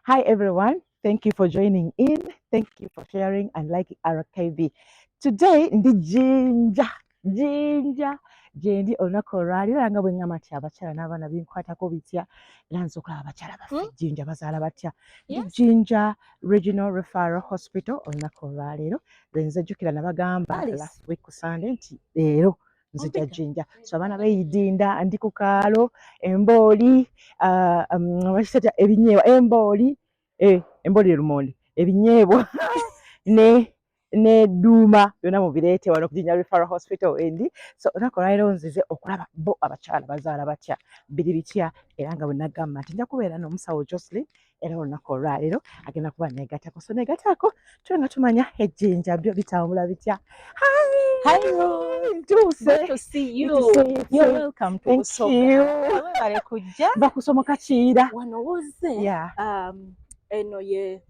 Hi everyone, thank you for joining in. Thank you for sharing and liking RKB. Today ndi jinja gyendi olunaku olwaliro era nga bwe ŋŋamba nti abakyala n'abaana binkwatako bitya era nza okulaba abakyala baffe jinja bazaala batya. Ndi Jinja Regional Referral Hospital olunaku olwaleero lwe nzijjukira nabagamba last week ku Sunday nti leero nzija Jinja. So abaana beeyidinda ndi ku kaalo embooli bakitya ebinyeebwa emboli lumonde ebinyeebwa ne duuma byonna mubireete wano ku Jinja Referral Hospital endi. So olunaku olwaleero nzize okulaba bo abakyala bazaala batya biri bitya era nga bwe nagamba nti nja kubeera n'omusawo Jocelyn era olunaku olwaleero agenda kuba neegattako. So neegattako tube nga tumanya ejjinja byo bitambula bitya. Hi Ruth, good to see you. You're welcome to Busoga. Bakusomoka Kiira. Wano wozze. Yeah. Eno ye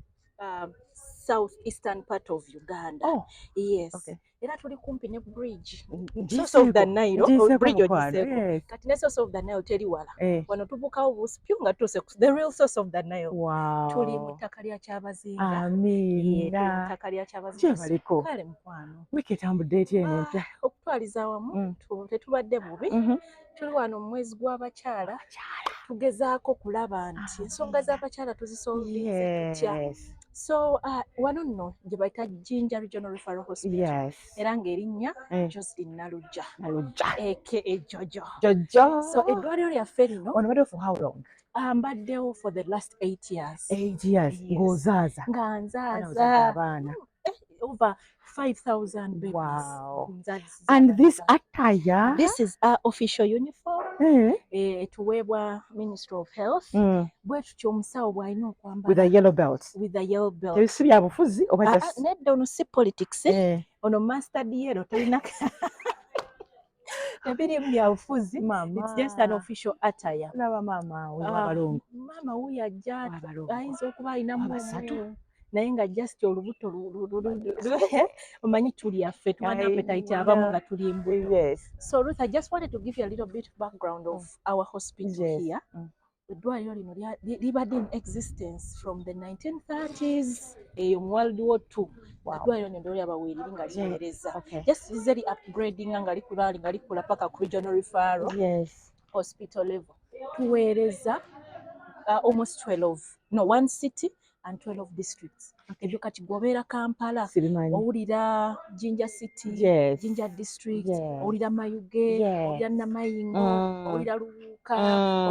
southeastern part of Uganda. Oh. Yes. Okay. Era tuli kumpi ne bridge. Source of the Nile. Bridge ogiseeko. Kati ne source of the Nile teri wala. Wano tubukawo busipyu nga tuuse the real source of the Nile. Wow. Tuli mu ttaka lya Kyabazinga. Amiina. Mu ttaka lya Kyabazinga. Kyebaliko. Kale mukwano. Wiki etambudde etya eno empya? Okutwaliza awamu tetubadde bubi. Tuli wano mu mwezi gw'abakyala. Tugezaako kulaba nti ensonga z'abakyala tuzisolvize tutya. So wano nno gye bayita Jinja Regional Referral Hospital. Yes. Era ng'erinnya Jocelyn Nalujja. aka Jojo. So eddwaliro lyaffe lino. Ono baddewo for how long? Mbaddewo for the last 8 years. 8 years. Ng'ozaaza. Nga nzaaza. Abaana. Over 5,000 babies. Wow. And this attire? This is our official uniform. Tuweebwa Ministry of Health. Bwe tutyo omusawo bw'alina okwambala. With a yellow belt. With a yellow belt. Ebisi bya bufuzi oba just? Nedda ono si politics. Ono mustard yellow talina. Ebirimu bya bufuzi. It's just an official attire. Laba maama we w'abalongo. Maama wuyo ajja ayinza okuba alinamu basatu. Naye nga just olubuto omanyi tuli affe tuwana appetite abamu nga tuli mbuto. Yes. So Ruth, I just wanted to give you a little bit of background of our hospital here. Eddwaliro lino libadde in existence from the 1930s mu World War II. Eddwaliro lino lyaba weeriri nga linywereza. Just lizeri upgrading nga likula paka ku regional referral hospital level. Tuweereza almost 1 city and 12 districts. Ebyo kati gobeera Kampala, owulira Jinja City, Jinja District, owulira Mayuge, owulira Namayingo, owulira Lubuka,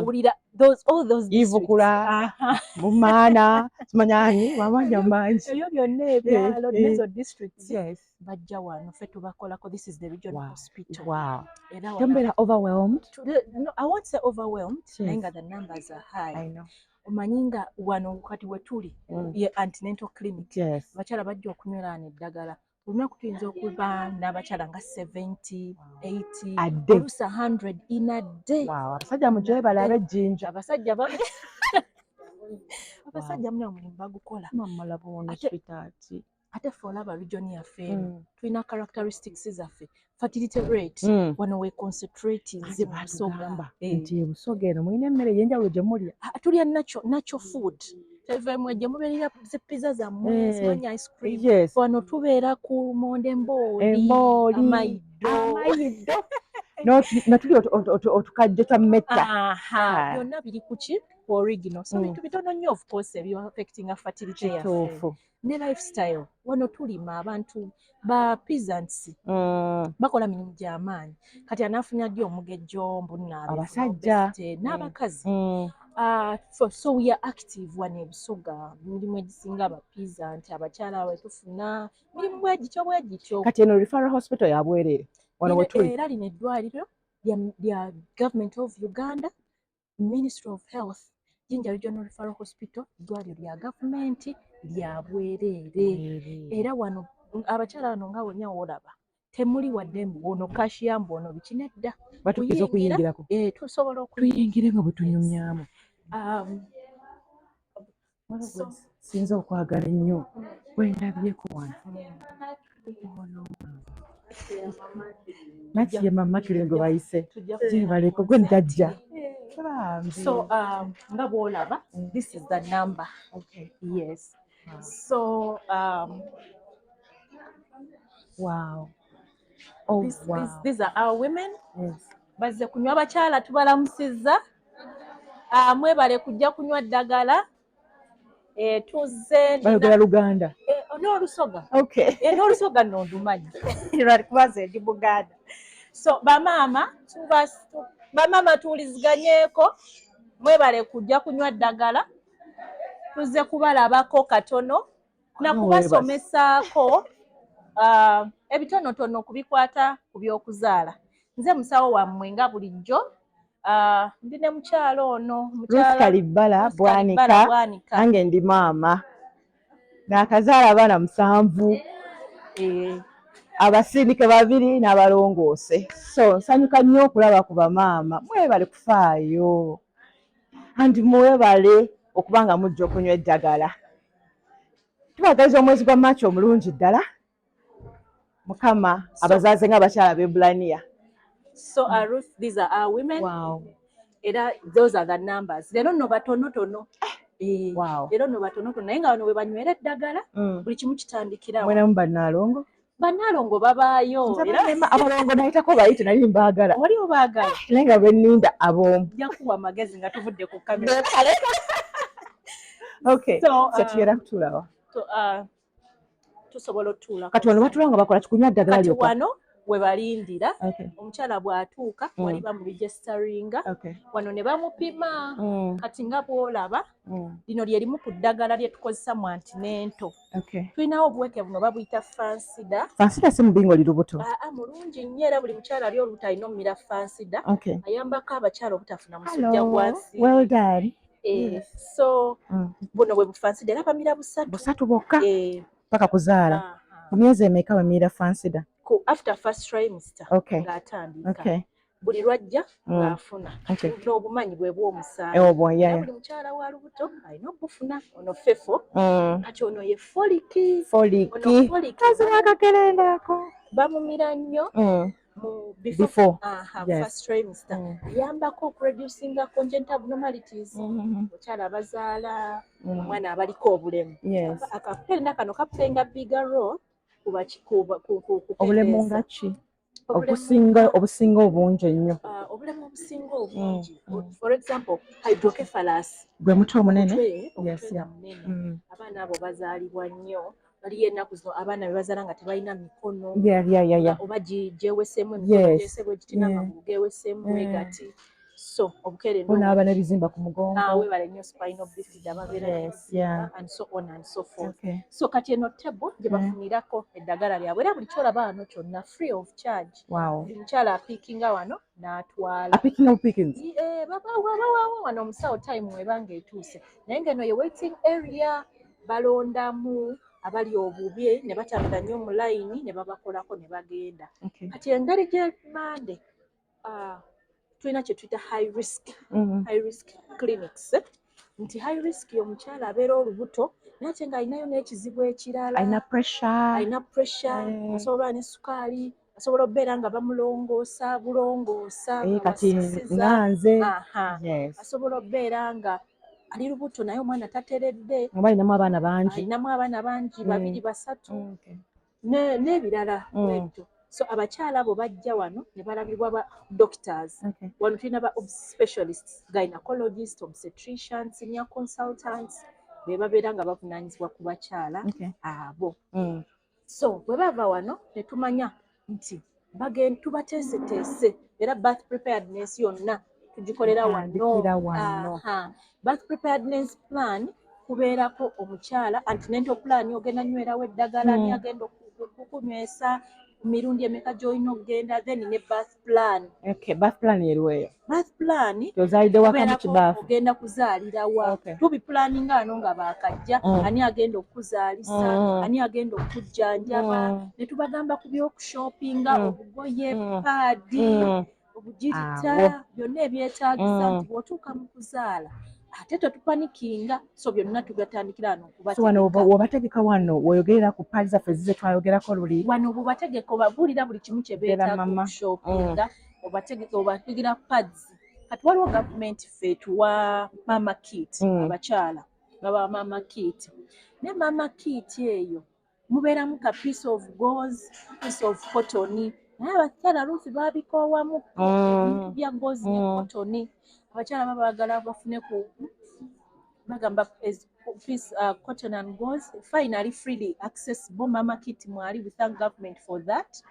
owulira all those districts. Ivukula, Bumaana, Simanyanyi, Mamanya mangi. Ebyo byonna ebyalo n'ezo districts bajja wano ffe tubakolako. This is the regional hospital. Wow. Don't overwhelmed? No, I won't say overwhelmed, naye nga the numbers are high. I know. Omanyi nga wano kati we tuli ye antenatal clinic. Abakyala bajja okunywerana eddagala. Olunaku tuyinza okuba n'abakyala nga 70, 80, oluusi 100 in a day. Wow, abasajja mujje balabe Jinja. Abasajja muna omulimu bagukola. Mamala bona sweetheart. Ate ffe olaba region yaffe tulina characteristics zaffe. Fertility rate wano we concentrating mu Busoga. Nti Busoga eno mulina emmere ey'enjawulo gye mulya. Tulya natural food. Tevemwe gye mubeerera zippiza zammwe zimanya ice cream. Wano tubeera ku monde embooli, amayiddo. Natuli otukajjo twa mmetta. Byonna biri ku ki? Original. So bintu bitono nnyo of course ebyo affecting fertility yaffe. Ne lifestyle. Wano tulima abantu ba peasants. Bakola mirimu gy'amaanyi. Kati anaafunya ddi omugejjo mbunaabe. Abasajja. N'abakazi. So we are active wano e Busoga. Mirimu egisinga aba peasant, abakyala we tufuna. Mirimu bwegityo. Kati eno referral hospital ya bwerere. Wano we tuli. Era lino eddwaliro lya Government of Uganda, Ministry of Health, Jinja Regional Referral Hospital, eddwaliro lya gavumenti lya bwerere. Era wano abakyala wano nga wennya olaba temuli wadde ono kashyambu ono bikinedda. Batukiza okuyingirako. Tusobola okuyingira nga bwe tunyumyamu. Sinza okwagala ennyo wendabyeko wano. Nakiye mama kirengo bayise. Gye baleko gwe ndajja. So nga bw'olaba, this is the number. Okay. Yes. Wow. So Wow. Oh, wow. these are our women. Yes. Bazze kunywa abakyala tubalamusizza. Mwebale kujja kunywa ddagala. Tuzze bayogera Luganda. N'Olusoga. Okay. N'Olusoga nno ndumanyi. Kubaze ndi Buganda. So bamaama tuwuliziganyeeko, mwebale kujja kunywa ddagala. Tuzze kubalabako katono na kubasomesaako ebitonotono kubikwata ku by'okuzaala. Nze musawo wammwe nga bulijjo. Ndi ne mukyalo ono. Ruth Kalibbala Bwanika. Nange ndi maama. Naakazaala abaana 7. Abasindike 2 n'abalongoose. So nsanyuka nnyo okulaba ku bamaama. Mwebale kufaayo. Anti mwebale okubanga mujja okunywa eddagala. Tubagaliza omwezi gwa Maachi omulungi ddala. Mukama abazaaze ng'abakyala b'Ebbulaniya. So Ruth, these are our women. Wow. Era those are the numbers. Leero nno batonotono. Wow. Leero nno batonotono. Naye nga wano we banywera eddagala, buli kimu kitandikirawo. Mweramu bannaalongo? Bannaalongo babaayo. Abalongo nayitako bayite naye mbaagala. Wali obaagala? Naye nga benninda ab'omu. Nja kuwa amagezi nga tuvudde ku kamera. Okay. So tugenda kutuulawa. Tusobola otuula. Kati wano batuula nga bakola kikunywa ddagala lyokka. Kati wano we balindira. Omukyala bw'atuuka wali bamuregisteringa. Wano ne bamupima. Kati nga bw'olaba lino lye limu ku ddagala lye tukozesa mu antinento. Tulinawo obuweke buno babuyita fansida. Fansida si mubingo lirubuto. Mulungi nnyo era buli mukyala ali olubuto alina omumira fansida. Ayambako abakyala obutafuna musujja gwa nsi. Well done. So buno bwe bufansida era bamira 3. 3 bokka. Paka kuzaala. Ku myezi emeka bamira fansida? After first trimester. Ng'atandika. Buli lwajja ng'afuna. N'obumanyi bwe bw'omusaala. Buli mukyala wa lubuto alina obufuna. Ono fefo. Kati ono ye foliki. Kazira akakerenda ako. Bamumira nnyo. Before first trimester. Yambako okureducinga congenital abnormalities. Mukyala abazaala omwana abaliko obulemu. Akakerenda kano kapenga bigger role obulemu nga ki? Obusinga obungi ennyo. Obulemu obusinga obungi. For example, hydrocephalus. Gwe muto omunene? Abaana abo bazaalibwa nnyo. Waliyo ennaku zino abaana be bazaala nga tebalina mikono. Oba gyeweseemu emikono gyesebwe gitina amagulu geweseemu bwegati. So obukeerenda onaaba n'ebizimba ku mugongo. Weebale nnyo spinal bifida babeera and so on and so forth. So kati eno table gye bafunirako eddagala lyabwe era buli kyolaba wano kyonna free of charge. Buli mukyala apiikinga wano n'atwala. Apiikinga bupiikins? Babawaawo wano omusawo time webanga etuuse. Naye ng'eno ye waiting area balondamu abali obubye ne batambula nnyo mu layini ne babakolako ne bagenda. Kati engeri gy'emande tulina kye tuyita high risk clinics. Nti high risk y'omukyala abeera olubuto naye ate ng'alinayo n'ekizibu ekirala. Alina pressure. Asobola ne sukaali. Asobola okubeera nga bamulongoosa bulongoosa. Kati nganze. Asobola okubeera nga ali lubuto naye omwana tateredde. Oba alinamu abaana bangi. 2, 3 n'ebirala bwebyo. So abakyala abo bajja wano ne balabibwa ba doctors. Wano tulina ba specialists, gynecologists, obstetricians, senior consultants. Be babeera nga bavunaanyizibwa ku bakyala abo. So bwe bava wano ne tumanya nti tubateeseteese era birth preparedness yonna tugikolera wano. Birth preparedness plan kubeerako omukyala antenatal plan ogenda nywerawo eddagala ni agenda okukunywesa mirundi emeka gy'olina okugenda then ne birth plan. Birth plan yeruweeyo? Birth plan ogenda kuzaalirawa. Tubipulaninga wano nga baakajja ani agenda okuzaalisa, ani agenda okujjanjaba. Ne tubagamba ku by'okushopinga obugoye, paadi, obugirita, byonna ebyetaagisa nti bw'otuuka mu kuzaala ate tetupanikinga. So byonna tugatandikira wano okubategeka. Wano obategeka wano weyogerera ku paadi zaffe zize twayogerako luli. Wano obubategeka obabuulira buli kimu kye beetaaga okushopinga. Obategeka obapigira pads kati waliwo gavumenti ffe tuwa mama kit abakyala baba mama kit ne mama kit eyo mubeeramu ka piece of gauze piece of cotton naye abakyala luusi baabikoowamu ebintu bya gauze ne cotton abakyala baba baagala bafune ku bagamba piece cotton and gauze finally freely accessible mama kit mwali we thank government for that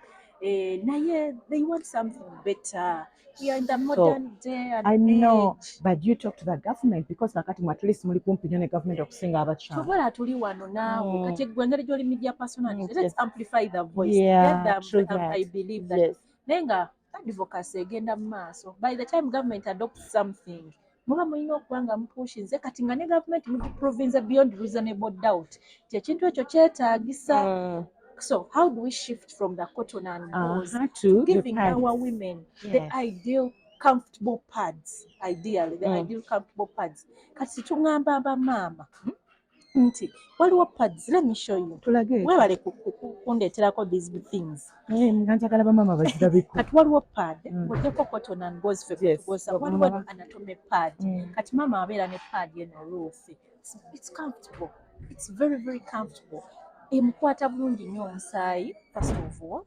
naye they want something better. We are in the modern day and I know, age. but you talk to the government because nakati at least muli kumpi ne government okusinga abakyala. Tubola tuli wano naawe kati gwe ngeri gy'oli media personality. Let's amplify the voice. Yeah, Let true them, that. I believe that. Yes. Nenga advocacy egenda mu maaso. By the time government adopts something, muba mulina okuba nga mupushinze kati nga ne government mugiprovince beyond reasonable doubt. Ekintu ekyo kyetaagisa. So how do we shift from the cotton and gauze to giving our women the ideal comfortable pads, ideally the ideal comfortable pads? Kati tungamba abamaama nti waliwo pads, let me show you. Webale kundeeterako these things. Njagala bamaama bazirabeko. Kati waliwo pad, ng'ogyeko cotton and gauze ffe tugosa. Waliwo anatomy pad. Kati maama abeera ne pad eno ruufi. It's comfortable. It's very, very comfortable. Emukwata bulungi nnyo omusaayi first of all.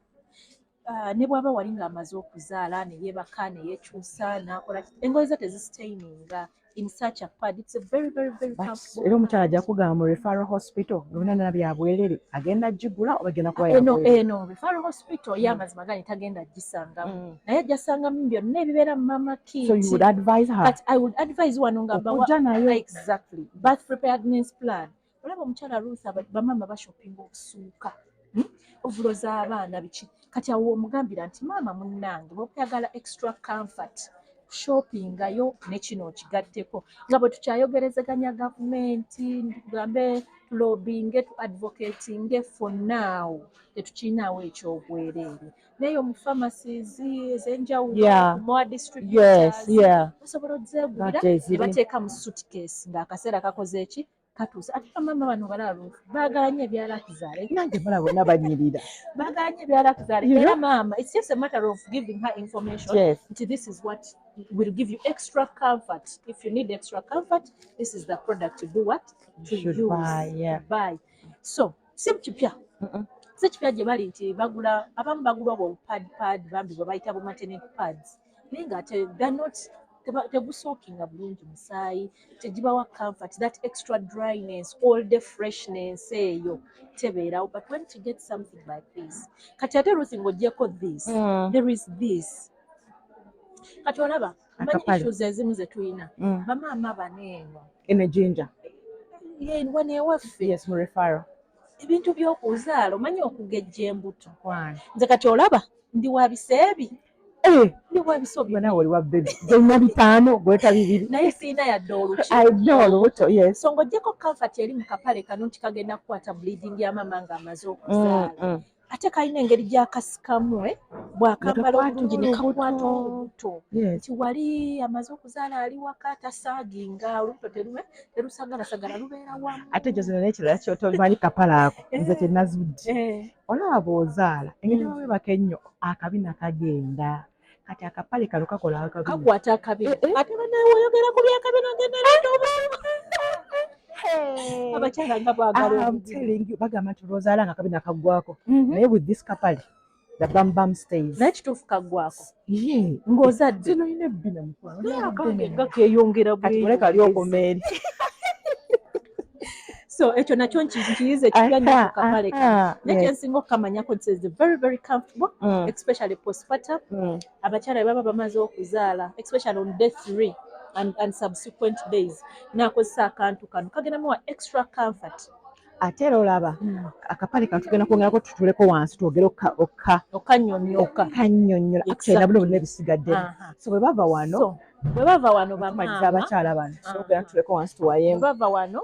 Ne bw'aba wali ng'amaze okuzaala ne yeebaka ne yeekyusa n'akola engoye ze tezisitaininga in such a pad. It's a very, very, very comfortable. Era omukyala ajja kugamba mu referral hospital ng'olina bya bwerere agenda gigula oba agenda kuba eno referral hospital y'amazima gani tagenda gisangamu naye ajasangamu byonna ebibeera mu mama kit. So you would advise her? But I would advise wano nga exactly birth preparedness plan. Olaba omukyala Ruth bamama bashoppinga okusuuka ovulo z'abaana biki kati awo omugambira nti maama munnange bw'oyagala extra comfort shoppingayo ne kino okigatteko nga bwe tukyayogerezeganya gavumenti tugambe tulobinge tu advocatinge for now tetukirinaawo ekyobwereere naye mu pharmacies ez'enjawulo mu distributors basobola ozeegulira ne bateeka mu suitcase ng'akaseera kakoze eki katuuse ate bamama bano balaalu baagala nnyo ebyalakizaale nange bala bonna banyirira baagala nnyo ebyalakizaale era maama it's just a matter of giving her information nti this is what will give you extra comfort. If you need extra comfort, this is the product to do what? To use. Buy. So, si kipya. Si kipya gye bali nti bagula abamu bagula obwo pad bambi bwe bayita bu maternity pads. Naye nga they're not tegusookinga bulungi musaayi tegibawa comfort that extra dryness all the freshness eyo tebeerawo but when you get something like this kati ate Ruth ng'ogyeko this there is this kati olaba manyi issues ezimu ze tulina bamaama baneeno enejinja wano ewaffe mu referral ebintu by'okuzaala omanyi okugejja embuto nze kati olaba ndi wa biseebi ndi wa bisobi nawe oli wa bebi zonna bitaano gweta bibiri naye siina yadde olubuto so ng'oggyeko comfort eri mu kapale kano nti kagenda kukwata bleeding ya mama ng'amaze okuzaala ate kalina engeri gy'akasikamu bw'akambala obulungi ne kakwata olubuto nti wali amaze okuzaala ali waka tasaaginga olubuto terusaagalasagala lubeera wamu ate ekyo zino n'ekirala kyotomanyi kapala ako nze kyenazudde olaba bw'ozaala engeri bawebaka ennyo akabina kagenda kati akapale kano kakola kakwata akabina ate banawe oyogera ku byakabina genderera obusibu abakyala nga bwagala bagamba nti olwozaala nga akabina kaggwako naye with this kapale the bam stays naye kituufu kaggwako ng'ozadde zino olina ebbina nga keeyongera bwe kali okomeeri so ekyo nakyo nkiyize ekipya nnyo ku kapale kano nekyensinga okukamanyako nti is very very comfortable especially postpartum abakyala baba bamaze okuzaala especially on day 3 and subsequent days nakozesa akantu kano kagenda muwa extra comfort ate era olaba akapale kano tugenda kwongerako tutuleko wansi twogere okanyonyola akutera buno bonna ebisigadde so bwe bava wano bamaliza abakyala bano so ogera tutuleko wansi tuwayemu bava wano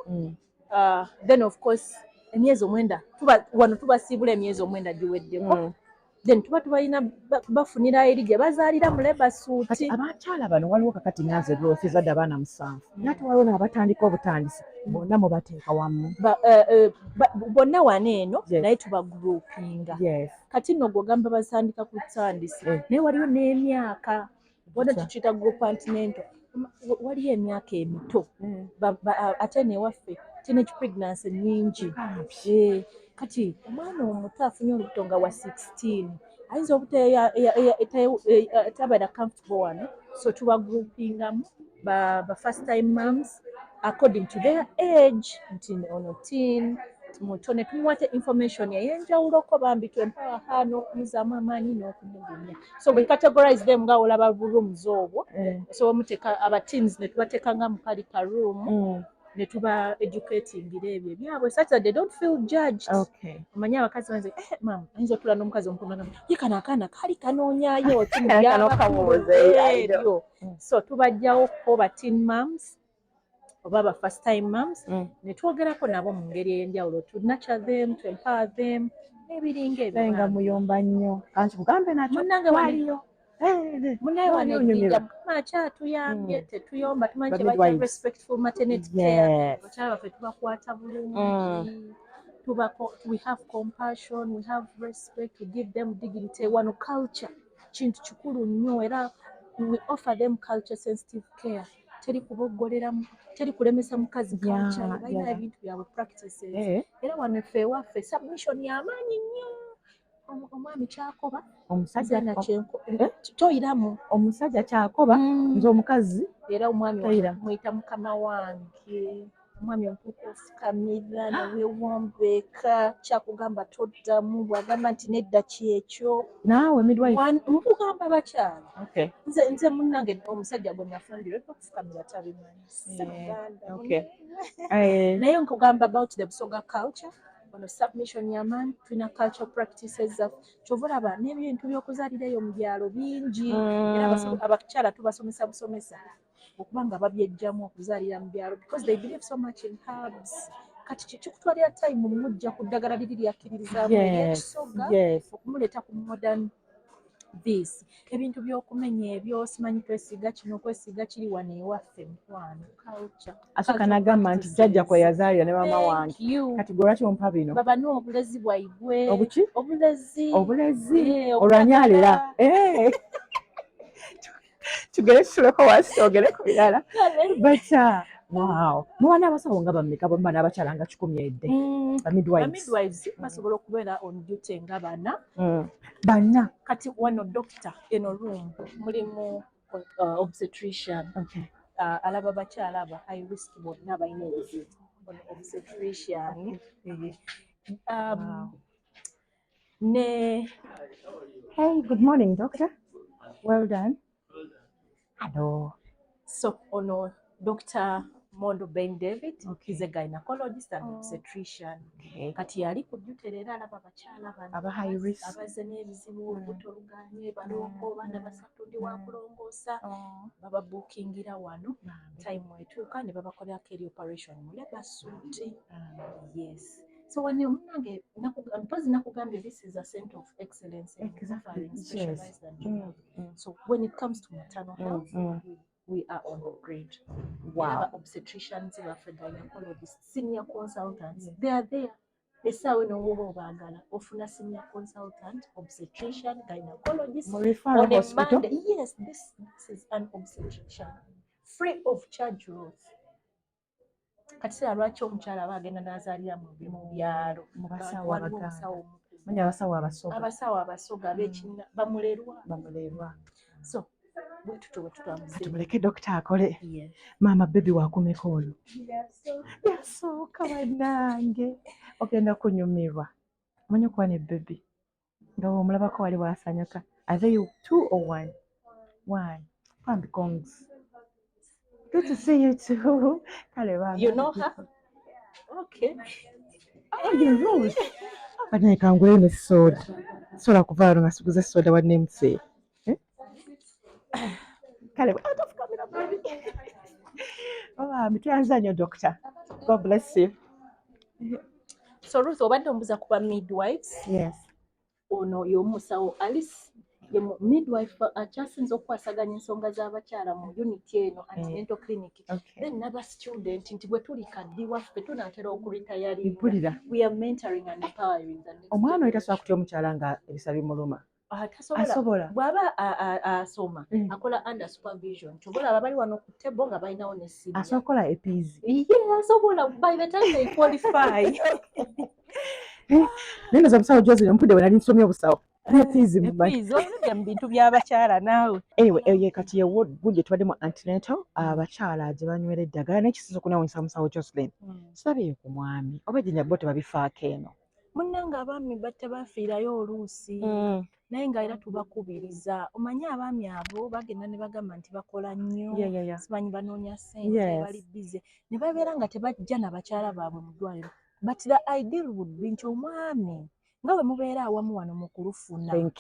then of course emyezi 9 wano tubasiibula emyezi 9 giweddeko then tuba tubalina bafunira eri gye bazaalira mu leba suuti abakyala bano waliwo kakati nyanze Ruth zadde abaana 7 nate waliwo n'abatandika obutandisi bonna mubateeka wamu bonna wano eno naye tubagroupinga kati nno gw'ogamba basandika ku butandisi naye waliwo n'emyaka wano tukiyita Continental. Waliyo emyaka emito ate newaffe teenage pregnancy nnyingi. Kati omwana omuto afunye olubuto nga wa 16 ayinza obuteetabeera comfortable wano, so tuba groupingamu ba first time moms according to their age, nti ono teen muto ne tumuwate information ey'enjawuloko bambi twempawaha n'okumuzaamu amaanyi n'okumugumya, so we categorize them nga olaba rooms obwo. So bamuteeka aba teens ne tubateeka nga mu kali ka room ne tuba educatingira ebyo ebyabwe such that they don't feel judged. Omanyi abakazi banze mama ayinza otula n'omukazi omukulu ye kano akaana kaali kanoonyaayo ebyo. So tubajjawo ko ba teen moms oba ba first time moms ne twogerako nabo mu ngeri ey'enjawulo, to nurture them, to empower them n'ebiringa ebyo. Nga muyomba nnyo kanti kugambe nakyo waliyo munaye wanejjija mukama akyatuyambye, tetuyomba tumanyi kye bayita respectful maternity care. Abakyala baffe tubakwata bulungi, we have compassion, we have respect, we give them dignity. Wano culture kintu kikulu nnyo era we offer them culture sensitive care. Teri kuboggoleramu, teri kulemesa mukazi culture, balina ebintu byabwe practices. Era wano ffe ewaffe submission y'amaanyi nnyo. Omwami kyakoba omusajja toyiramu, omusajja kyakoba nze omukazi era omwami muyita mukama wange, omwami omutuuka ofukamira neweewombeeka, kyakugamba toddamu, bw'agamba nti nedda kyekyo. Naawe midwife nkugamba bakyala nze munnange omusajja gwe nafumbirwa okufukamira tabimanyi naye nkugamba about the Busoga culture. Ono submission y'amaanyi, tulina cultural practices kyova olaba n'ebintu by'okuzaalirayo mu byalo bingi era abakyala tubasomesa busomesa okuba nga babyejjamu okuzaalira mu byalo because they believe so much in herbs. Kati kikutwalira time mujja ku ddagala liri lyakkiririzaamu ery'ekisoga okumuleeta ku modern this ebintu by'okumenya ebyo simanyi kwesiga kino kwesiga kiri wano ewaffe mukwano culture. Asooka n'agamba nti jjajja kwe yazaalira ne mama wange kati gwe lwaki ompa bino baba n'obulezi bwaibwe obulezi olwanyalira tugere tutuleko wansi twogere ku birala but wow mubaana abasawo nga bammeka bamma n'abakyala nga 12 ba midwives basobola okubeera on duty nga bana kati wano doctor eno room mulimu obstetrician alaba bakyala aba high risk bonna balina ebizibu obstetrician ne hey good morning doctor, well done. Hello. So ono Dr. Mondo Ben David is a gynecologist and obstetrician. Kati yali ku duty era alaba abakyala bano aba high risk abaze n'ebizibu olubuto luganye balongo baana basatu ndi wakulongoosa baba bookingira wano time etuuka ne babakolera keri operation mu labor suit. Yes. So when you nakugambye this is a center of excellence in specialized and so when it comes to maternal health we are on the grid. Wow. Obstetricians, gynecologists, senior consultants, they are there. Esawe n'owoba obaagala ofuna senior consultant, obstetrician, gynecologist on a hospital. Yes, this is an obstetrician free of charge rules. Katisera lwaki omukyala aba agenda n'azaalira mu byalo abasawo abasoga ab'ekina bamulerwa. So tumuleke dokita akole. Maama bebi wakumeka ono yasooka bannange ogenda kunyumirwa omanyi okuba ne bebi nga omulabako wali wasanyuka. Are they 2 or 1? 1. Pambi kongs. Good to see you too. You know her? Okay. Oh, you're Rose. Banaye kangweyo ne soda. Sola kuvaalo nga siguze soda wa nemuse. Kale atafukamira baby. Mutyanza nnyo doctor. God bless you. So Ruth, obadde ombuza kuba midwives. Yes. Ono y'omusawo Alice ye midwife akyasinza okukwasaganya ensonga z'abakyala mu unit eno antenatal clinic. Then n'aba student nti bwe tuli kaddi waffe tunaatera okuritayalinga. We are mentoring and empowering the next. Omwana oyo tasobola kutya omukyala nga ebisa bimuluma. Asobola. Bw'aba asoma akola under supervision. Tobola abali wano ku table nga balinawo ne senior. Asokola epizi. Yeah, asobola by the time they qualify. Neno za musawo Jozi mpudde wena nsomye obusawo. Epizi mubali. Epizi oludde mu bintu by'abakyala naawe. Anyway, kati ye ward gujje tubadde mu antenatal abakyala gye banywera eddagala n'ekisizo kunawunyisa musawo Jocelyn. Sirabye ku mwami oba ejjinja bo tebabifaako eno. Munnanga abaami bafiirayo oluusi naye nga era tubakubiriza omanyi abaami abo bagenda ne bagamba nti bakola nnyo simanyi banoonya ssente bali bize ne babeera nga tebajja na bakyala baabwe mu ddwaliro but the ideal would be nti omwami nga bwe mubeera awamu wano mu kulufuna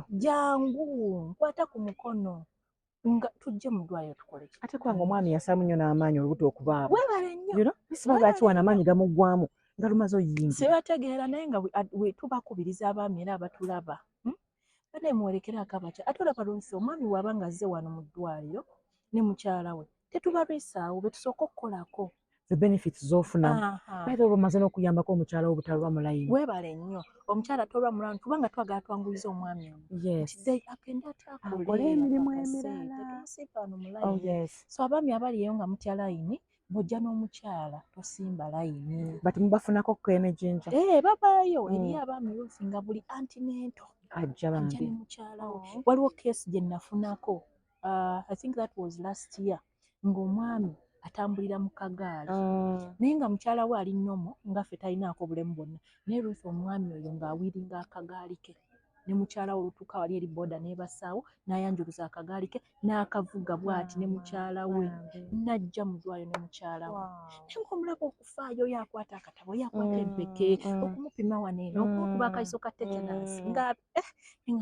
jangu nkwata ku mukono nga tujje mu ddwaliro tukole ate kubanga omwami yasaamu nnyo n'amaanyi olubuto okubaabo weebale nnyo lwaki wano amaanyi gamuggwamu nga lumaze oyingi sibategeera naye nga we tubakubiriza abaami era abatulaba bane muwerekerako abakya ate olaba lwisi omwami bw'aba nga azze wano mu ddwaliro ne mukyala we tetubalwisaawo betusooka okukolako the benefits z'ofunamu baitha oba omaze n'okuyambako omukyala wo butalwa mu layini weebale nnyo omukyala tolwa mu layini kubanga twagala twanguyiza omwami ono agende atakole emirimu emirala tetumusipano mu layini so abaami abaliyeyo nga mutya layini bw'ojja n'omukyala tosimba layini bati mubafunako kemejinja babaayo eriyo abaami boosi nga buli antinento ajja ne mukyala we waliwo keesi gye nafunako I think that was last year ng'omwami atambulira mu kagaali naye nga mukyala we ali nnomo nga ffe talinaako bulemu bwonna naye Ruth omwami oyo ng'awiringa akagaali ke ne mukyala we olutuuka wali eri booda n'ebasaawo n'ayanjuluza akagaali ke n'akavuga bw'ati ne mukyala we n'ajja mu ddwaliro ne mukyala we naye ng'omulaba okufaayo yakwata akatabo yakwata empeke okumupima wano eno okumukuba akayiso ka tetanus nga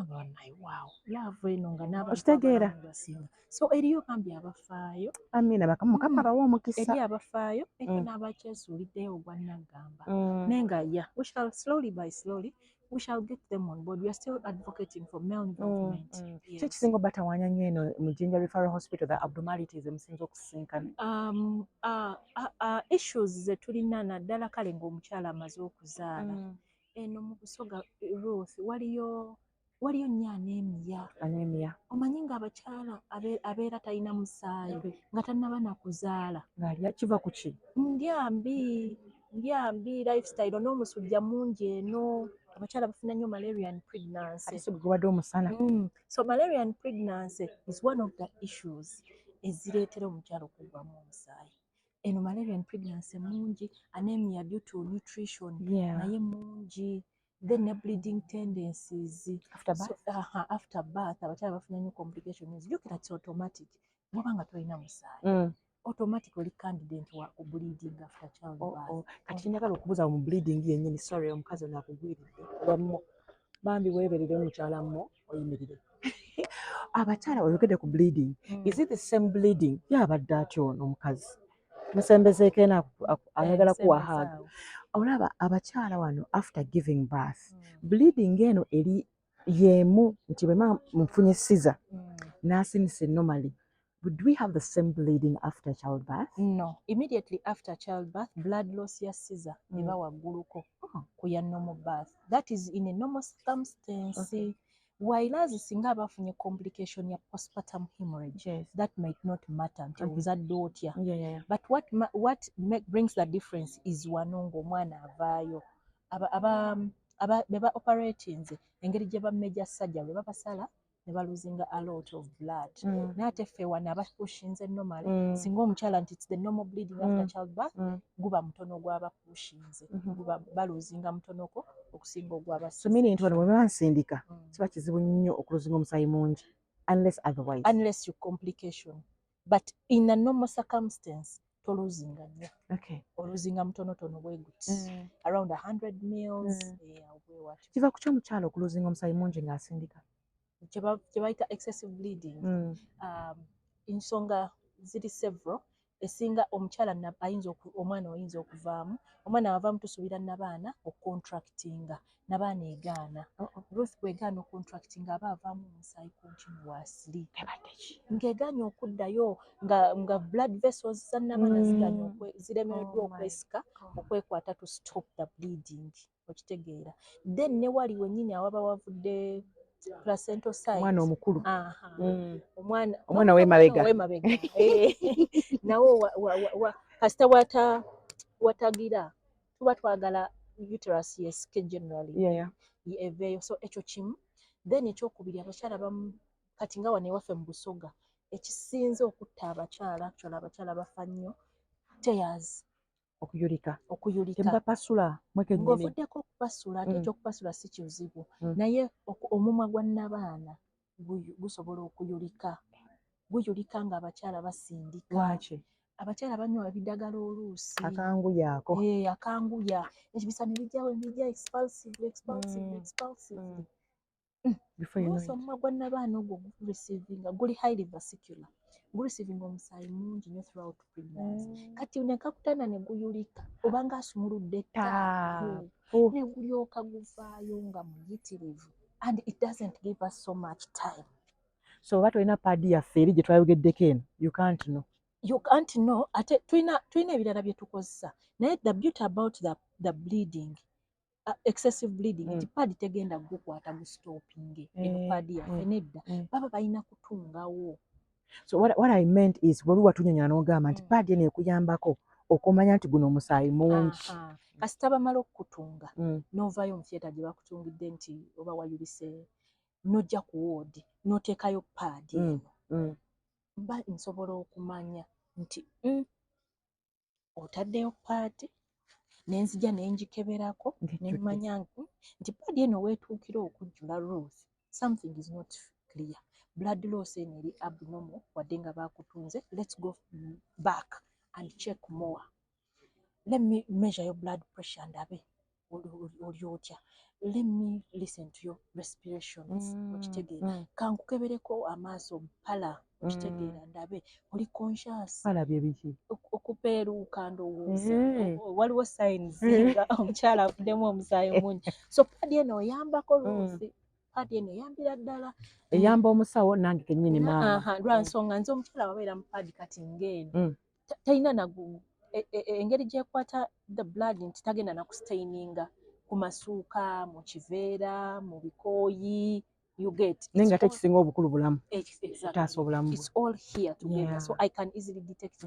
bannaye waawo laavu eno nga n'abakitegeera so eriyo bambi abafaayo amina Mukama abawa omukisa eri abafaayo ekyo n'abakyesuuliddeyo ogwannagamba naye nga we shall slowly by slowly we shall get them on board. We are still advocating for male involvement. Kisingo batawanya nnyo eno mu Jinja Referral Hospital the abnormalities emusinza okusinkana. Issues ze tulina naddala kale ng'omukyala amaze okuzaala. Eno mu Busoga Ruth waliyo nnyo anemia. Omanyi ng'abakyala abeera talina musaayi nga tannaba na kuzaala. Ng'alya kiva ku ki? Ndyambi lifestyle n'omusujja mungi eno. Abakyala bafuna nnyo malaria and pregnancy. So malaria and pregnancy is one of the issues ezireetera omukyala okuggwamu omusaayi. Eno malaria and pregnancy mungi, anemia due to nutrition naye mungi, then ne bleeding tendencies after birth abakyala bafuna nnyo complications. Jjukira ti automatic bw'oba nga tolina musaayi automatically candidate wa bleeding after childbirth. Kati njagala okubuuza mu bleeding yennyini, sorry omukazi ono akugwiridde lwammo bambi weeberere omukyala mmo oyimirire. Abakyala oyogedde ku bleeding, is it the same bleeding yabadde atyo ono omukazi musembezeeko ena ayagala kuwahaaga? Olaba abakyala wano after giving birth bleeding eno eri yemu nti bwe mufunye siza n'asinise normally. Would we have the same bleeding after childbirth? No. Immediately after childbirth, blood loss ya scissor eba wagguluko ku ya normal birth. That is in a normal circumstance. While singa bafunye complication ya postpartum hemorrhage, that might not matter nti obuzadde otya. But what brings the difference is wanongo omwana avaayo. Beba operating engeri gye bammeja sajja bwe babasala ne baluzinga a lot of blood. N'ate ffe wano abapushinze normally singa omukyala nti it's the normal bleeding after childbirth guba mutono gw'abapushinze guba baluzinga mutonoko okusinga ogw'abasize. So meaning nti wano bwe bansindika kiba kizibu nnyo okuluzinga omusaayi mungi unless you complication, but in a normal circumstance toluzinga nnyo. Oluzinga mutonotono bwe guti around 100 mils. Kiva ku ky'omukyala okuluzinga omusaayi mungi ng'asindika? Kye bayita excessive bleeding. Ensonga ziri several. Esinga omukyala omwana oyinza okuvaamu, omwana avaamu tusuubira n'abaana ocontractinga, n'abaana egaana. Ruth bw'egaana ocontractinga aba avaamu omusaayi continuously. Ng'egaanye okuddayo nga blood vessels za n'abaana ziremereddwa okwesika okwekwata to stop the bleeding. Okitegeera. Then ne wali wennyini awaba wavudde placental site. Omwana omukulu. Omwana w'emabega. Nawo kasita watagira tuba twagala uterus yesike generally eveeyo, so ekyo kimu. Then ekyokubiri, abakyala bamu kati nga wano ewaffe mu Busoga ekisinze okutta abakyala bafa nnyo tears, okuyulika tebapasula ng'ovuddeko okupasula. Ate ekyokupasula si kizibu, naye omumwa gwa nnabaana gusobola guyulika ng'abakyala basindika. Lwaki? Abakyala banywa ebidagala oluusi akanguyaako akanguya ekibisa ne bijja expulsive. Oluusi omumwa gwa nnabaana ogwo gureceiving guli highly vesicular, gureceiving omusaayi mungi nnyo throughout pregnancy. Kati nekakutana ne guyulika obanga asumuludde ettaavu ne gulyoka guvaayo nga muyitirivu, and it doesn't give us so much time. So oba tolina paadi yaffe eri gye twayogeddeko eno, you can't know. Ate tulina ebirala bye tukozesa, naye the beauty about the bleeding, excessive bleeding, nti paadi tegenda gukwata gustopinge eno paadi yaffe nedda, baba balina kutungawo. So what I meant is bwe watunyonyola n'ogamba nti paadi eno ekuyambako okumanya nti guno omusaayi mungi. Kasita bamala okukutunga n'ovaayo mu theatre gye bakutungidde nti oba wayulise, n'ojja ku woodi n'oteekayo paadi eno, mba nsobola okumanya nti otaddeyo paadi, nenzija nenjikeberako nemmanya nti paadi eno weetuukira okujjula Ruth, something is not clear. Blood loss eno eri abnormal wadde nga bakutunze. Let's go back and check more. Let me measure your blood pressure ndabe oli otya. Let me listen to your respirations. Okitegeera. Kankukebereko amaaso pala. Okitegeera ndabe oli conscious. Pala bye biki? Okupeeruuka ndowooza. Waliwo signs nga omukyala afuddemu omusaayi mungi. So paadi eno oyambako Ruth. Paadi eno eyambira ddala. Eyamba omusawo nange kennyini maama. Lwa nsonga nze omukyala wabeera mu paadi kati ng'eno. Talina nagumu. Engeri gyekwata the blood nti tagenda nakustaininga ku masuuka, mu kiveera, mu bikooyi, you get. Nenga tekisinga obukulu bulamu. Exactly. Bulamu. It's all here together. So I can easily detect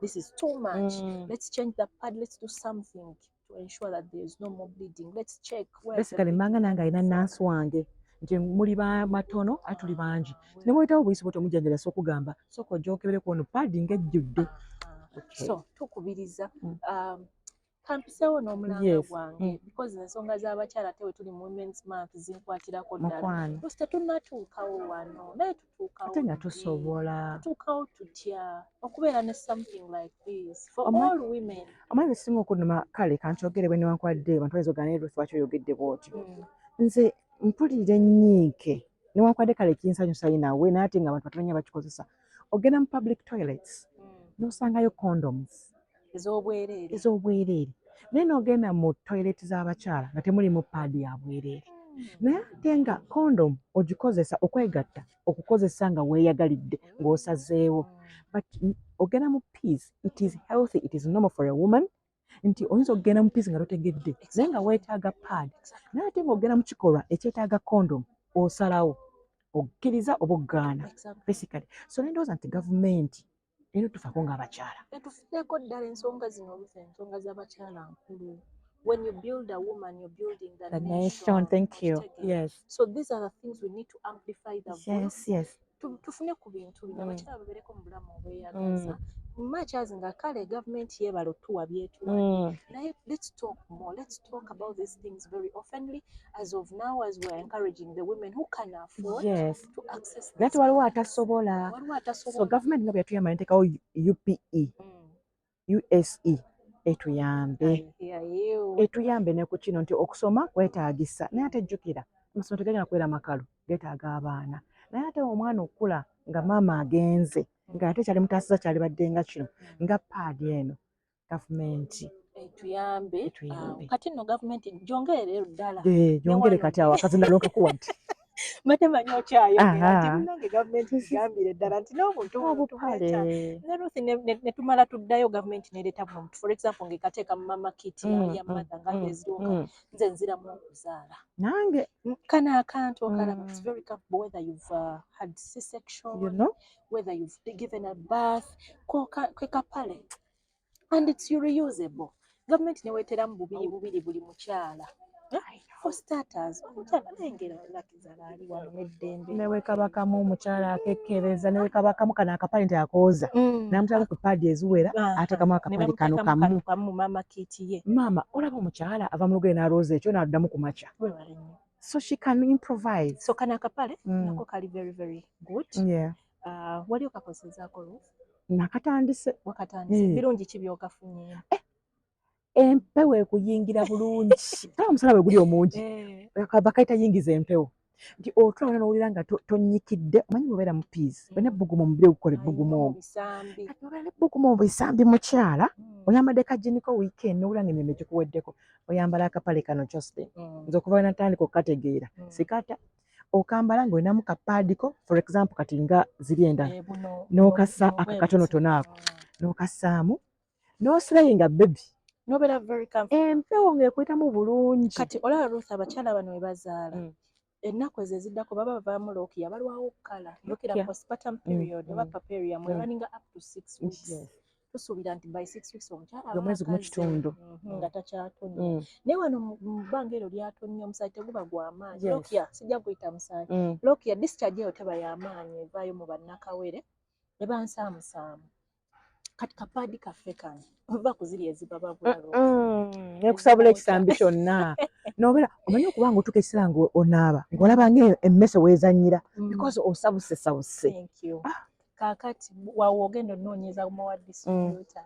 this is too much. Let's change the pad. Let's do something to ensure that there is no more bleeding. Let's check. Basically, manga nanga ina nansi wange. Nti muli matono atuli bangi. Ne mwetawo buyisi bwoto mujjanjala sokugamba. Soko jokebere ku ono padding ejjudde. So tukubiriza kampisewo n'omulanga gwange because ensonga z'abakyala tewe tuli mu Women's Month zinkwatirako ddala. Tusite tunnatuukawo wano naye tutuukawo. Ate nga tusobola. Tutuukawo tutya okubeera ne something like this for all women. Omanyi ekisinga okunnuma kale kankyogere bwe newankwadde abantu bayinza ne Ruth lwaki oyogedde bw'otyo. Nze mpulira ennyiike newankwadde kale kinsanyusa nawe naye ate nga abantu batamanya bakikozesa. Ogenda mu public toilets n'osangayo condoms ez'obwereere naye n'ogenda mu toilet z'abakyala nga temulimu paadi ya bwereere naye ate nga condom ogikozesa okwegatta okukozesa nga weeyagalidde ng'osazeewo but ogenda mu peace, it is healthy, it is normal for a woman nti oyinza okugenda mu peace nga totegedde naye nga weetaaga paadi naye ate ng'ogenda mu kikolwa ekyetaaga condom osalawo okkiriza oba oggaana basically. So ndowooza nti gavumenti era tufaako ng'abakyala. Tufiddeko ddala ensonga zino ensonga z'abakyala nkulu. When you build a woman, you're building the nation. Thank you. Yes. So these are the things we need to amplify the voice. Yes. Tufune ku bintu bino abakyala babeereko mu bulamu obweyagaza. Much as nga kale gavumenti yeebala otuwa byetuwadde. Naye let's talk more. Let's talk about these things very oftenly as of now as we're encouraging the women who can afford to access this. Waliwo atasobola. So government nga byatuyamba nteekawo UPE, USE etuyambe ne ku kino nti okusoma kwetaagisa naye ate jjukira amasomero tegagenda kubeera makalu geetaaga abaana naye ate omwana okula nga maama agenze nga ate kyali mutaasiza kyali badde nga kino nga paadi eno gavumenti etuyambe kati nno gavumenti gyongerere ddala gyongere kati awo akazina lonkakuwa nti Mbadde manyi okyayogera nti Aha. munnange gavumenti igambire ddala nti n'obuntu Obupale. ne Ruth ne tumala tuddayo gavumenti n'ereeta buno omuntu for example ng'ekateeka mu mama kit ya mother nga eziriwo nga nze nziramu okuzaala Nange. Kano akantu okalaba it's very comfortable whether you've had C-section, You know? whether you've given a birth, kwe kapale. And it's reusable. Gavumenti neweeteramu bubiri buli mukyala. For starters, omukyala lengera lakizaala ali wano n'eddembe. Newekabakamu omukyala akekkereza newekabakamu kano akapale nti akooza. Namutala ku paadi eziwera atekamu akapale kano kamu. Kamu mama kiti ye. Mama, olaba omukyala ava mu lugero n'alooza ekyo n'addamu ku makya. So she can improvise. So kano akapale nako kali very very good. Yeah. Wali okakosezaako Ruth? Nakatandise. Wakatandise. Birungi ki by'okafunye? Empewo ekuyingira bulungi. Taba omusala bwe guli omungi. Bakayita yingiza empewo. Nti otulabona n'owulira nga tonnyikidde omanyi bw'obeera mu peace. Olina ebbugumu omubiri ogukola ebbugumu omwo. Kati obeera n'ebbugumu mu bisambi mukyala oyambadde kajiniko weekend n'owulira nga emirimu gikuweddeko oyambala akapale kano Jocelyn. Nze okuva we natandika okukategeera sikata okambala ng'olinamu kapaadiko for example kati nga ziri endala n'okassa akakatonotono ako n'okassaamu n'osirayo nga baby. Nobeera very comfortable. Empewo ng'ekuyitamu bulungi. Kati olaba Ruth abakyala bano we bazaala. Ennaku ezo eziddako baba bavaamu Lokia balwawo okukala. Lokia postpartum period oba paperium running up to 6 weeks. Tusuubira nti by 6 weeks omukyala omwezi gumu kitundu nga takyatonya. Naye wano mu bbanga ero lyatonya omusaayi teguba gw'amaanyi. Lokia sijja kuyita musaayi. Lokia discharge eyo teba y'amaanyi evaayo mu bannakawere ne bansaamusaamu. Kati kapaadi kaffe kano ova ku ziri eziba babula nekusabula ekisambi kyonna nobeera omanyi okuba nga otuuka ekiseera nga onaaba ng'olaba ng'emmese weezannyira because osabuse sabuse. Kaakati waawe ogenda onoonyeza muwa distributor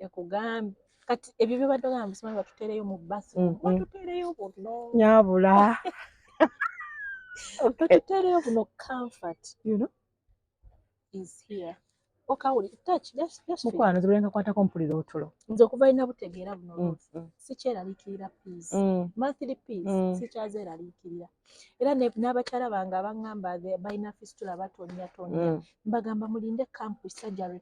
ekugambye kati ebyo byobadde ogamba simanyi batuteereyo mu bathroom batuteereyo buno nyabula batuteereyo buno comfort you know is here. Okawuli touch just mukwano zibulenga kwatako mpulira otulo nze okuva ina butegeera buno sikyeraliikirira peace monthly peace sikyazeeraliikirira era n'abakyala bange abaŋŋamba balina fistula batonya mbagamba mulinde campu surgery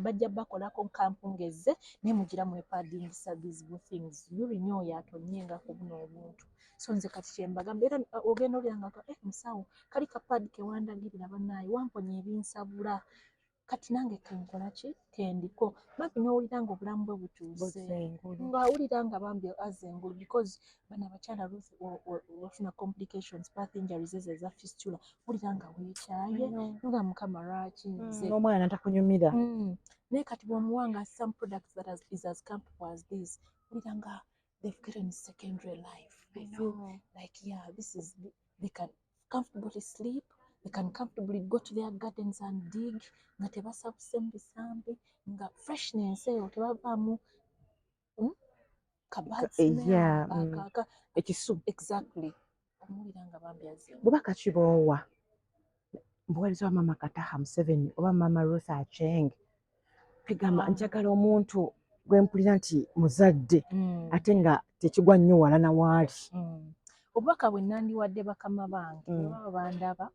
bajja bakolako campu ngezze naye mugira mwepaadingisa these things yulinya oyo atonyenga ku buno obuntu so nze kati kyembagamba era ogenda oliranga musawo kali kapaadi kewandagirira bannaayi wamponya ebinsabula kati nange kenkola ki kendiko babi n'owulira nga obulamu bwe butuuse ng'awulira nga bambi azza engulu because bano abakyala bafuna complications birth injuries ezo eza fistula wulira nga weekyaye nga mukama lwaki nze n'omwana takunyumira naye kati bw'omuwanga some products that is as comfortable as this wulira nga they've gotten secondary life. I feel like this is they can comfortably sleep. They can comfortably go to their gardens and dig. Nga tebasabuse mu bisambi nga freshness eyo tebavaamu ekisu exactly omuwulira nga bambi azze bw'oba kakiboowa mbuwaliza wa mama Kataha Museveni oba mama Ruth Aceng pigamba njagala omuntu gwe mpulira nti muzadde ate nga tekigwa nnyo wala na waali obubaka bwe nandiwadde bakama bange baba bandaba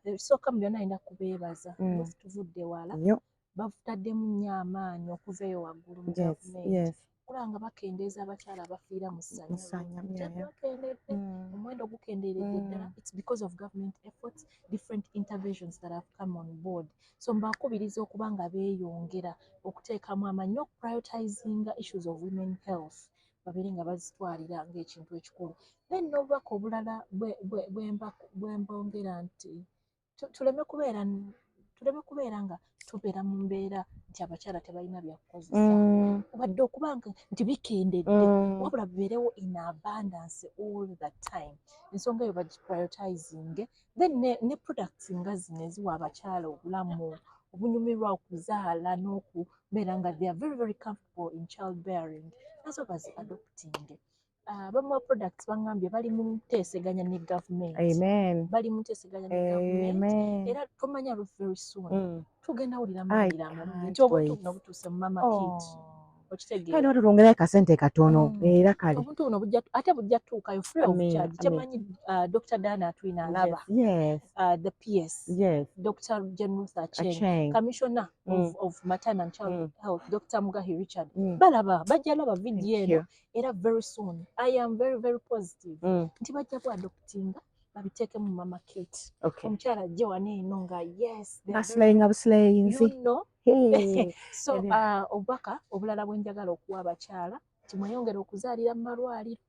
ebisooka mu byonna alina kubeebaza tuvudde wala bataddemu nnyo amaanyi okuva eyo waggulu mu gavumenti kulanga bakendeeza abakyala abafiira mu ssanya bakendedde omuwendo gukendeeredde ddala it's because of government efforts different interventions that have come on board so mbakubiriza okuba nga beeyongera okuteekamu amaanyi n'okuprioritizinga issues of women health babeere nga bazitwalira ng'ekintu ekikulu then n'obubaka obulala bwembongera nti tuleme kubeera nga tubeera mu mbeera nti abakyala tebalina byakukozesa wadde okuba nti bikendedde wabula bibeerewo in abundance all the time ensonga eyo bagiprioritizinge then ne products nga zino eziwa abakyala obulamu obunyumirwa okuzaala n'okubeera nga they are very very comfortable in child bearing nazo bazi adopting bamuwa products bangambye bali mu nteeseganya ne gavumenti bali mu nteeseganya ne gavumenti era tomanya very soon tugenda wulira amalira amalungi nti obuntu buno butuuse mu mama kit okitegeera kale tulongerayo kasente katono era kale obuntu buno ate bujja tuukayo free of charge kyemanyi Dr. Dana Atwina alaba the PS Dr. Jenruth Acheng Commissioner of Maternal and Child Health Dr. Mugahi Richard balaba bajja laba video eno era very soon I am very very positive nti bajja kuadoptinga babiteeke mu mama kit omukyala ajje wano eno nga yes you know so obubaka obulala bwenjagala okuwa abakyala nti mweyongere okuzaalira mu malwaliro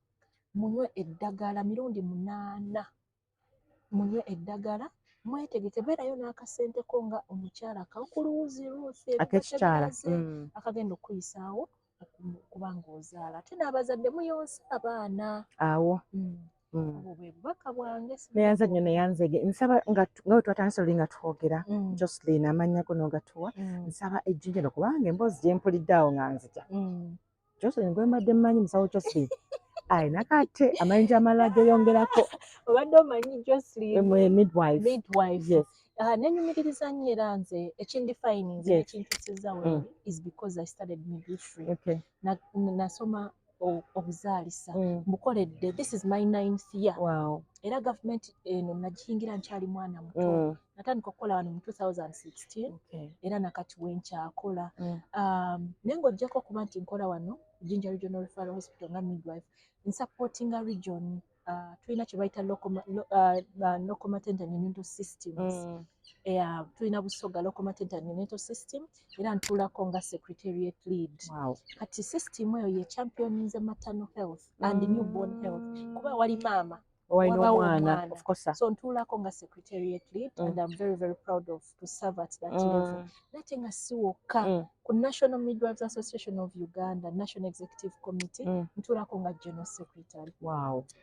munywe eddagala mirundi 8 munywe eddagala mwetegeke beerayo n'akasente ko nga omukyala akakuluwuzi akekikyala akagenda okuyisaawo okuba ng'ozaala ate n'abazadde muyonsa abaana awo obwo bwe bubaka bwange neyanza nnyo neyanzege nsaba nga wetwatandise luli nga twogera Jocelyn amanya go n'ogatuwa nsaba ejjinja no kubanga emboozi gye mpulidde awo nga nzija Jocelyn gwe mbadde mmanyi musawo Jocelyn ayina kate amayinja amalala geyongerako obadde omanyi Jocelyn midwife nenyumiriza nnyo era nze ekindifininze ekintusiza weeri is because I studied midwifery nasoma obuzaalisa mbukoledde this is my 9th year era gavumenti eno nagiyingira nkyali mwana muto natandika okukola wano mu 2016 era nakati wenkyakola naye ng'ojjako okuba nti nkola wano Jinja Regional Referral Hospital nga midwife nsupportinga region tulina kye bayita local maternity and neonatal systems tulina Busoga local maternity and neonatal system era ntuulako nga secretariat lead kati system eyo ye championinze maternal health and newborn health kuba wali maama omwana of course so ntuulako nga secretariat lead and I'm very very proud of to serve at that level nate nga siwoka ku National Midwives Association of Uganda National Executive Committee ntuulako nga general secretary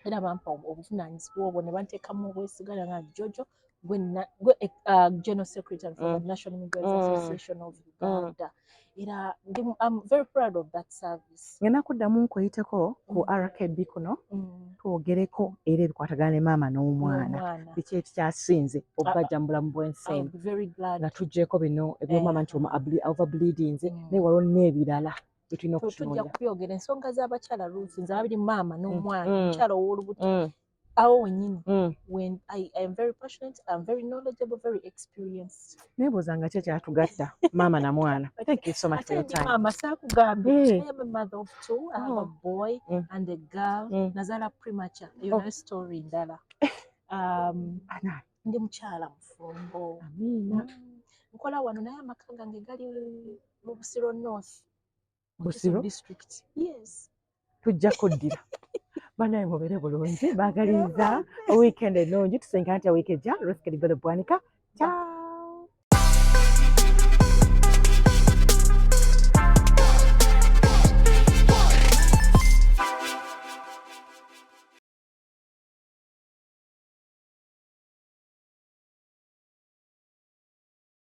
era bampa obuvunaanyizibwa obwo ne banteekamu obwesigala nga Jojo general secretary for the National Midwives Association of Uganda era I'm very proud of that service ngena kuddamu nkuyiteko ku RKB kuno twogereko era ebikwatagana ne maama n'omwana biki ekikyasinze obugajja mu bulamu bw'ensi nga tuggyeko bino eby'omama nti overbleeding naye waliwo n'ebirala byetulina okutunuulira tujja kubyogera ensonga z'abakyala luusi nze abiri maama n'omwana omukyala ow'olubuto awo wennyini when I am very passionate, I'm very knowledgeable, very experienced. Nebuuzanga ki ekyatugatta maama na mwana. Thank you so much for your time. Mama saakugambye I am a mother of 2. I have a boy and a girl. Nazala premature. Your story ndala. Ndi mukyala mufumbo. Amina. Nkola wano naye amaka gange gali mu Busiro North. Busiro district. Yes. Tujja kuddira. Banaye mubere bulungi baagaliza weekend ennungi tusenga nti weekend ja Ruth Kalibele Bwanika. Ciao.